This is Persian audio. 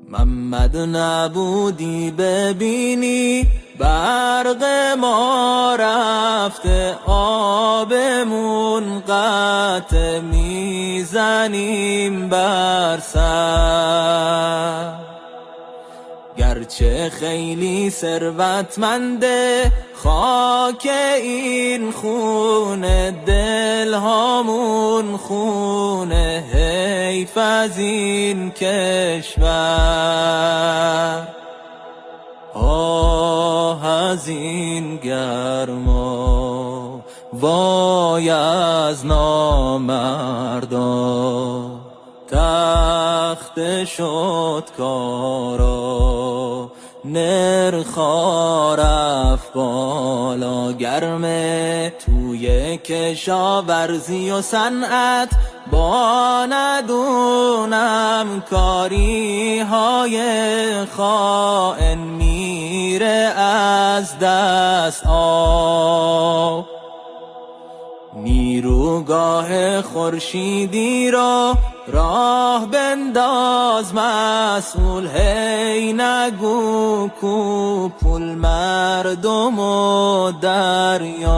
محمد نبودی ببینی برق ما رفته، آبمون قطع، میزنیم بر سر. گرچه خیلی ثروتمنده خاک این خونه، دلهامون خونه، حیف از این کشور. آه از این گرما، وای از نامردا، تخته شد کارا، نرخا رفت بالا. گرمه توی کشاورزی و صنعت، با ندونم کاری های خائن، میره از دست آب. نیروگاه خورشیدی را راه بنداز مسئول، هی نگو کو پول مردم و دریا.